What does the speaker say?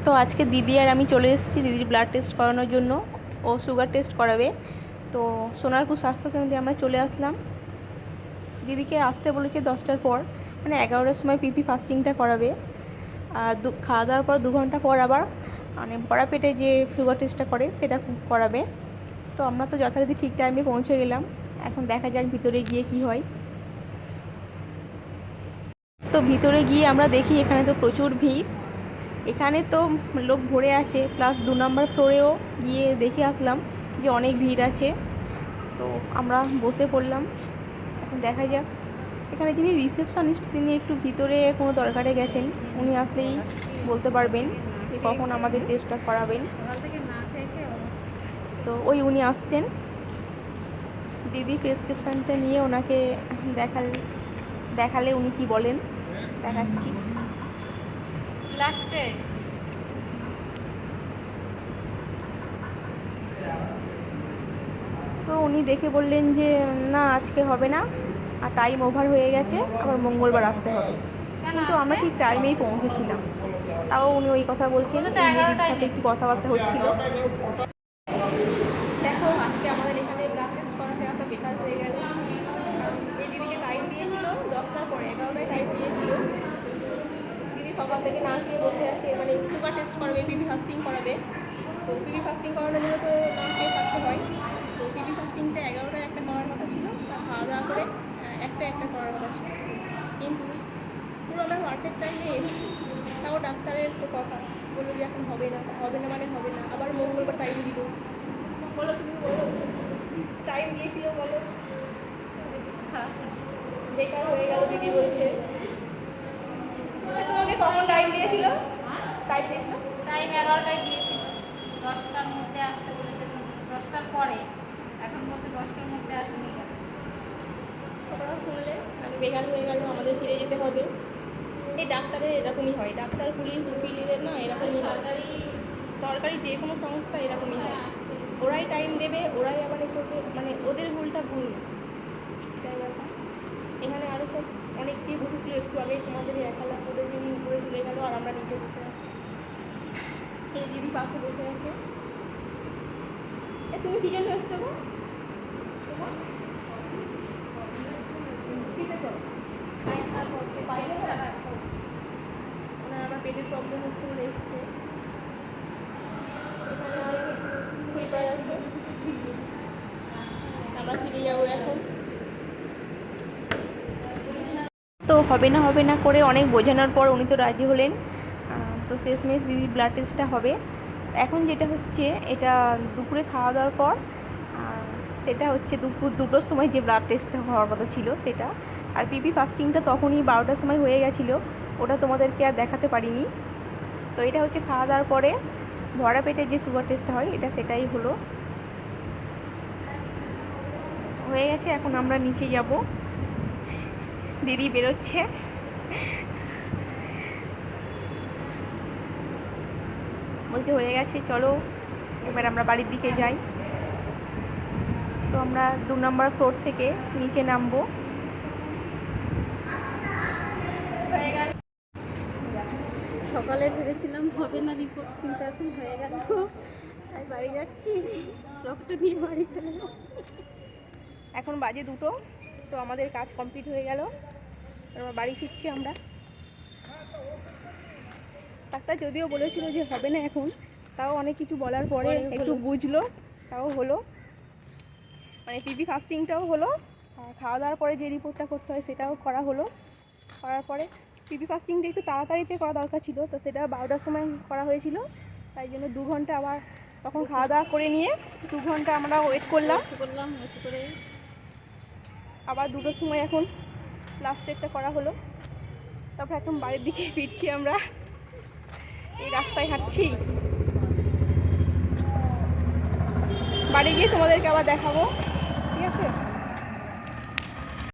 তো আজকে দিদি আর আমি চলে এসেছি দিদির ব্লাড টেস্ট করানোর জন্য, ও সুগার টেস্ট করাবে। তো সোনারপুর স্বাস্থ্যকেন্দ্রে আমরা চলে আসলাম। দিদিকে আসতে বলেছে 10টার পর, মানে 11টার সময় পিপি ফাস্টিংটা করাবে। আর খাওয়া দাওয়ার পর 2 ঘন্টা পর আবার মানে ভরা পেটে যে সুগার টেস্টটা করে সেটা করাবে। তো আমরা তো যথারীতি ঠিক টাইমে পৌঁছে গেলাম। এখন দেখা যাক ভিতরে গিয়ে কি হয়। তো ভিতরে গিয়ে আমরা দেখি এখানে তো প্রচুর ভিড়, এখানে তো লোক ভরে আছে, প্লাস 2 নম্বর ফ্লোরেও গিয়ে দেখে আসলাম যে অনেক ভিড় আছে। তো আমরা বসে পড়লাম, এখন দেখা যাক। এখানে যিনি রিসেপশনিস্ট তিনি একটু ভিতরে কোনো দরকারে গেছেন, উনি আসলেই বলতে পারবেন যে কখন আমাদের টেস্টটা করাবেন। তো উনি আসছেন, দিদি প্রেসক্রিপশানটা নিয়ে ওনাকে দেখালে উনি কি বলেন দেখাচ্ছি। ব্লাড টেস্ট তো উনি দেখে বললেন যে না আজকে হবে না, আর টাইম ওভার হয়ে গেছে, আবার মঙ্গলবার আসতে হবে। কিন্তু আমরা ঠিক টাইমেই পৌঁছেছিলাম, তাও উনি ওই কথা বলছেন। এই দিদির সাথে একটু কথাবার্তা হচ্ছিল। দেখো আজকে আমাদের এখানে ব্লাড টেস্ট করাতে আসা বেকার হয়ে গেল। এই দিদিকে টাইম দিয়েছিল 10টার পরে, 11টায় টাইম দিয়েছিল। দিদি সকাল থেকে না খেয়ে বসে আছে, মানে সুগার টেস্ট করবে, পিপি ফাস্টিং করাবে। তো পিপি ফাস্টিং করানোর জন্য তো না খেয়ে থাকতে হয়। তো পিপি ফাস্টিংটা 11টায় একটা করার কথা ছিল, খাওয়া দাওয়া করে একটা করার কথা ছিল। কিন্তু পুরো আমরা মার্কেট টাইমে এসেছি, তাও ডাক্তারের তো কথা বললো যে এখন হবে না মানে হবে না। আবার মঙ্গলবার টাইম দিল। বলো তুমি বলো, টাইম দিয়েছিল বলো, বেকার হয়ে গেল দিদি বলছে। তোমাকে কখন টাইম দিয়েছিল? টাইম 11টায় দিয়েছিল, 10টার মধ্যে আসতে বলেছে, 10টার পরে। এখন বলছে 10টার মধ্যে আসুনি কেন? তোমরাও শুনলে, মানে বেকার হয়ে গেল, আমাদের ফিরে যেতে হবে। এই ডাক্তারের এরকমই হয়, ডাক্তার পুলিশ উকিলের না এরকমই হয়, সরকারি যে কোনো সংস্থা এরকমই হয়। ওরাই টাইম দেবে, ওরাই আবার করবে, মানে ওদের ভুলটা ভুল না, এটাই ব্যাপার। এখানে আরও সব অনেককেই বসেছিল, একটু আগে তোমাদের দেখালাম, ওদের জন্য উপরে চলে গেল আর আমরা নিচে বসে আছি। এই দিদি পাশে বসে আছে। তুমি কি জন্য এসছো গো? ওনার আবার পেটের প্রবলেম হচ্ছে বলে এসছে। এখানে আর সুইপার আছে, আমরা ফিরে যাবো এখন। তো হবে না করে অনেক বোঝানোর পর উনি তো রাজি হলেন। তো শেষমেশ দিদির ব্লাড টেস্টটা হবে। এখন যেটা হচ্ছে, এটা দুপুরে খাওয়া দাওয়ার পর, সেটা হচ্ছে দুপুর 2টোর সময় যে ব্লাড টেস্টটা হওয়ার কথা ছিল সেটা। আর পিপি ফাস্টিংটা তখনই 12টার সময় হয়ে গেছিলো, ওটা তোমাদেরকে আর দেখাতে পারিনি। তো এটা হচ্ছে খাওয়া দাওয়ার পরে ভরা পেটে যে সুগার টেস্টটা হয়, সেটাই হলো, হয়ে গেছে। এখন আমরা নিচে যাব, দিদি বেরোচ্ছে। বলছে হয়ে গেছে চলো এবার আমরা বাড়ির দিকে যাই। তো আমরা 2 নম্বর ফ্লোর থেকে নিচে নামবো। সকালে ভেবেছিলাম হবে না রিপোর্ট, কিন্তু এখন হয়ে গেল, তাই বাড়ি যাচ্ছি, রক্ত নিয়ে বাড়ি চলে যাচ্ছি। এখন বাজে 2টো, তো আমাদের কাজ কমপ্লিট হয়ে গেল, এবার বাড়ি ফিরছি আমরা। ডাক্তার যদিও বলেছিল যে হবে না এখন, তাও অনেক কিছু বলার পরে একটু বুঝলো, তাও হলো। মানে পিপি ফাস্টিংটাও হলো, আর খাওয়া দাওয়ার পরে যে রিপোর্টটা করতে হয় সেটাও করা হলো। করার পরে পিপি ফাস্টিংটা একটু তাড়াতাড়িতে করা দরকার ছিল, তো সেটা 12টার সময় করা হয়েছিল, তাই জন্য 2 ঘন্টা আবার তখন খাওয়া দাওয়া করে নিয়ে 2 ঘন্টা আমরা ওয়েট করলাম। করে আবার 2টোর সময় এখন লাস্ট একটা করা হলো। তারপর এখন বাড়ির দিকে ফিরছি আমরা, এই রাস্তায় হাঁটছি। বাড়ি গিয়ে তোমাদেরকে আবার দেখাবো, ঠিক আছে।